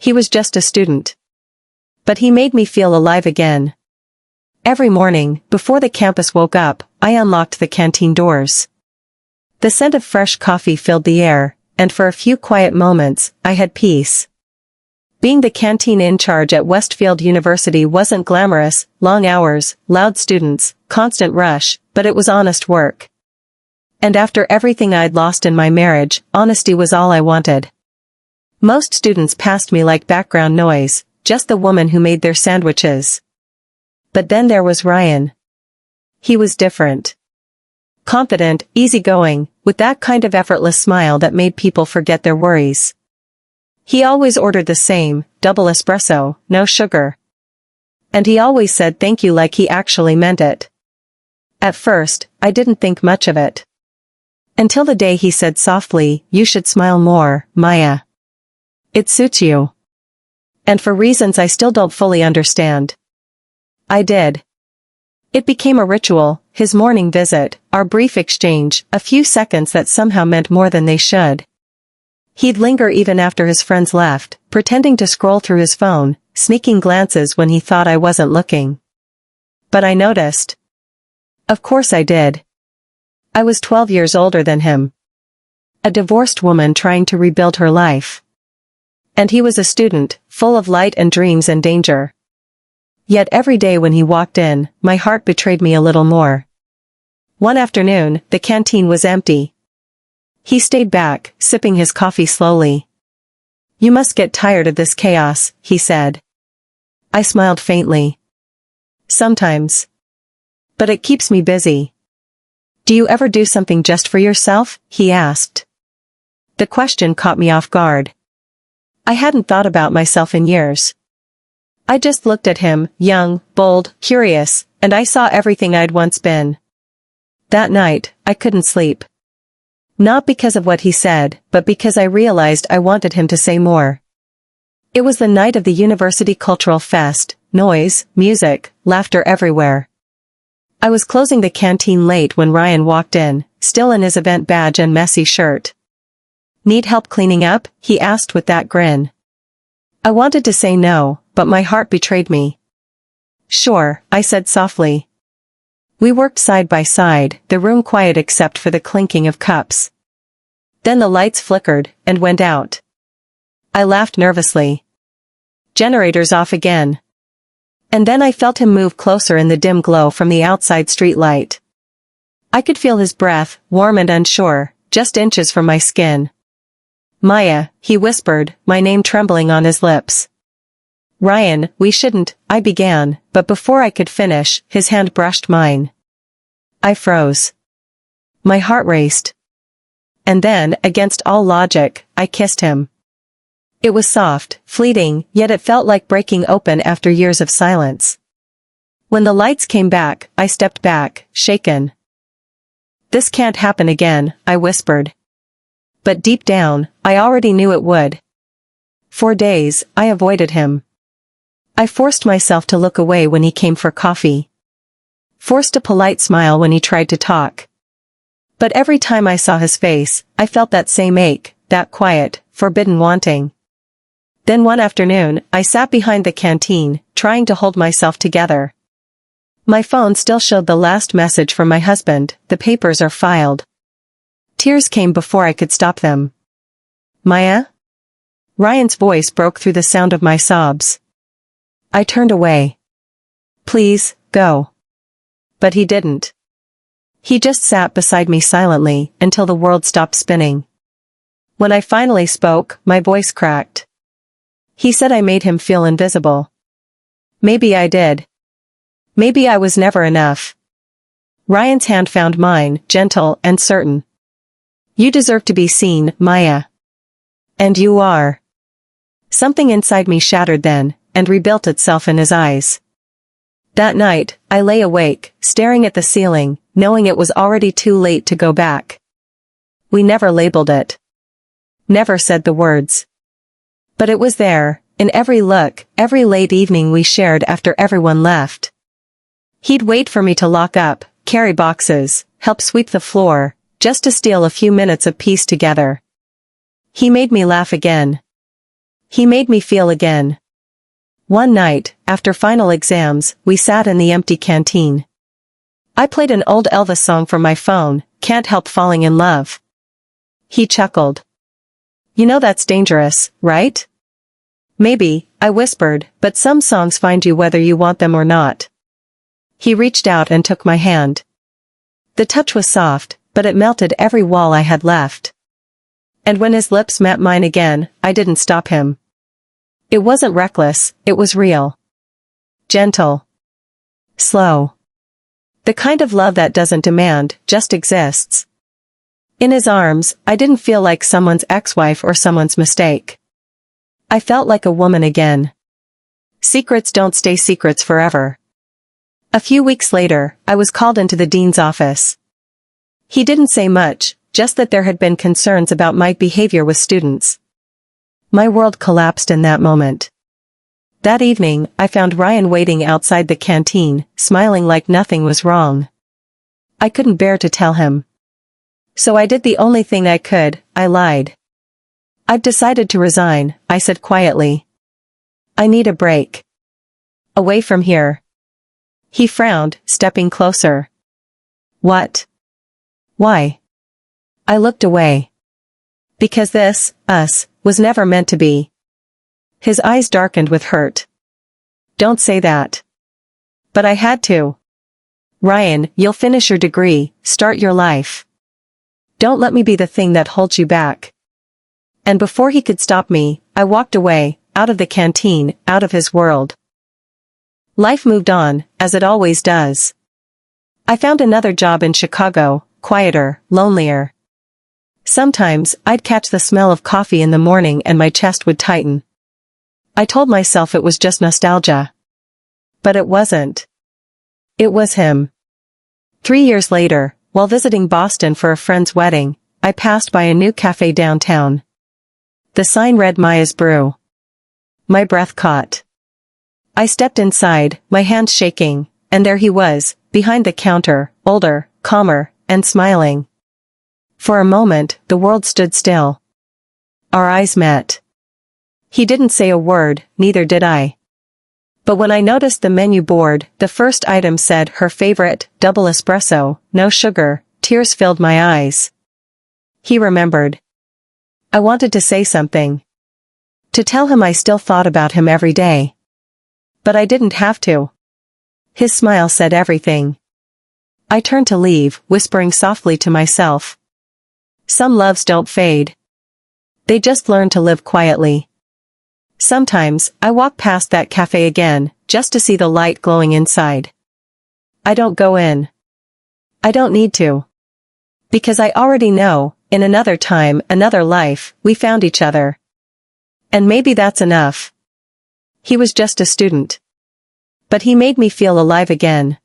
He was just a student. But he made me feel alive again. Every morning, before the campus woke up, I unlocked the canteen doors. The scent of fresh coffee filled the air, and for a few quiet moments, I had peace. Being the canteen in charge at Westfield University wasn't glamorous, long hours, loud students, constant rush, but it was honest work. And after everything I'd lost in my marriage, honesty was all I wanted. Most students passed me like background noise, just the woman who made their sandwiches. But then there was Ryan. He was different. Confident, easygoing, with that kind of effortless smile that made people forget their worries. He always ordered the same, double espresso, no sugar. And he always said thank you like he actually meant it. At first, I didn't think much of it. Until the day he said softly, "You should smile more, Maya. It suits you." And for reasons I still don't fully understand. I did. It became a ritual, his morning visit, our brief exchange, a few seconds that somehow meant more than they should. He'd linger even after his friends left, pretending to scroll through his phone, sneaking glances when he thought I wasn't looking. But I noticed. Of course I did. I was 12 years older than him. A divorced woman trying to rebuild her life. And he was a student, full of light and dreams and danger. Yet every day when he walked in, my heart betrayed me a little more. One afternoon, the canteen was empty. He stayed back, sipping his coffee slowly. "You must get tired of this chaos," he said. I smiled faintly. "Sometimes. But it keeps me busy." "Do you ever do something just for yourself?" he asked. The question caught me off guard. I hadn't thought about myself in years. I just looked at him, young, bold, curious, and I saw everything I'd once been. That night, I couldn't sleep. Not because of what he said, but because I realized I wanted him to say more. It was the night of the University Cultural Fest, noise, music, laughter everywhere. I was closing the canteen late when Ryan walked in, still in his event badge and messy shirt. "Need help cleaning up?" he asked with that grin. I wanted to say no, but my heart betrayed me. "Sure," I said softly. We worked side by side, the room quiet except for the clinking of cups. Then the lights flickered, and went out. I laughed nervously. Generators off again. And then I felt him move closer in the dim glow from the outside street light. I could feel his breath, warm and unsure, just inches from my skin. "Maya," he whispered, my name trembling on his lips. "Ryan, we shouldn't," I began, but before I could finish, his hand brushed mine. I froze. My heart raced. And then, against all logic, I kissed him. It was soft, fleeting, yet it felt like breaking open after years of silence. When the lights came back, I stepped back, shaken. "This can't happen again," I whispered. But deep down, I already knew it would. For days, I avoided him. I forced myself to look away when he came for coffee. Forced a polite smile when he tried to talk. But every time I saw his face, I felt that same ache, that quiet, forbidden wanting. Then one afternoon, I sat behind the canteen, trying to hold myself together. My phone still showed the last message from my husband, "The papers are filed." Tears came before I could stop them. "Maya?" Ryan's voice broke through the sound of my sobs. I turned away. "Please, go." But he didn't. He just sat beside me silently, until the world stopped spinning. When I finally spoke, my voice cracked. He said I made him feel invisible. Maybe I did. Maybe I was never enough. Ryan's hand found mine, gentle and certain. "You deserve to be seen, Maya. And you are." Something inside me shattered then, and rebuilt itself in his eyes. That night, I lay awake, staring at the ceiling, knowing it was already too late to go back. We never labeled it. Never said the words. But it was there, in every look, every late evening we shared after everyone left. He'd wait for me to lock up, carry boxes, help sweep the floor, just to steal a few minutes of peace together. He made me laugh again. He made me feel again. One night, after final exams, we sat in the empty canteen. I played an old Elvis song from my phone, Can't Help Falling in Love. He chuckled. You know that's dangerous, right? Maybe, I whispered, but some songs find you whether you want them or not. He reached out and took my hand. The touch was soft, but it melted every wall I had left. And when his lips met mine again, I didn't stop him. It wasn't reckless, it was real. Gentle. Slow. The kind of love that doesn't demand, just exists. In his arms, I didn't feel like someone's ex-wife or someone's mistake. I felt like a woman again. Secrets don't stay secrets forever. A few weeks later, I was called into the dean's office. He didn't say much, just that there had been concerns about my behavior with students. My world collapsed in that moment. That evening, I found Ryan waiting outside the canteen, smiling like nothing was wrong. I couldn't bear to tell him. So I did the only thing I could, I lied. I've decided to resign, I said quietly. I need a break. Away from here. He frowned, stepping closer. What? Why? I looked away. Because this, us, was never meant to be. His eyes darkened with hurt. Don't say that. But I had to. Ryan, you'll finish your degree, start your life. Don't let me be the thing that holds you back. And before he could stop me, I walked away, out of the canteen, out of his world. Life moved on, as it always does. I found another job in Chicago, quieter, lonelier. Sometimes, I'd catch the smell of coffee in the morning and my chest would tighten. I told myself it was just nostalgia. But it wasn't. It was him. 3 years later, while visiting Boston for a friend's wedding, I passed by a new cafe downtown. The sign read Maya's Brew. My breath caught. I stepped inside, my hands shaking, and there he was, behind the counter, older, calmer, and smiling. For a moment, the world stood still. Our eyes met. He didn't say a word, neither did I. But when I noticed the menu board, the first item said her favorite, double espresso, no sugar, tears filled my eyes. He remembered. I wanted to say something. To tell him I still thought about him every day. But I didn't have to. His smile said everything. I turned to leave, whispering softly to myself. Some loves don't fade. They just learn to live quietly. Sometimes, I walk past that cafe again, just to see the light glowing inside. I don't go in. I don't need to. Because I already know, in another time, another life, we found each other. And maybe that's enough. He was just a student. But he made me feel alive again.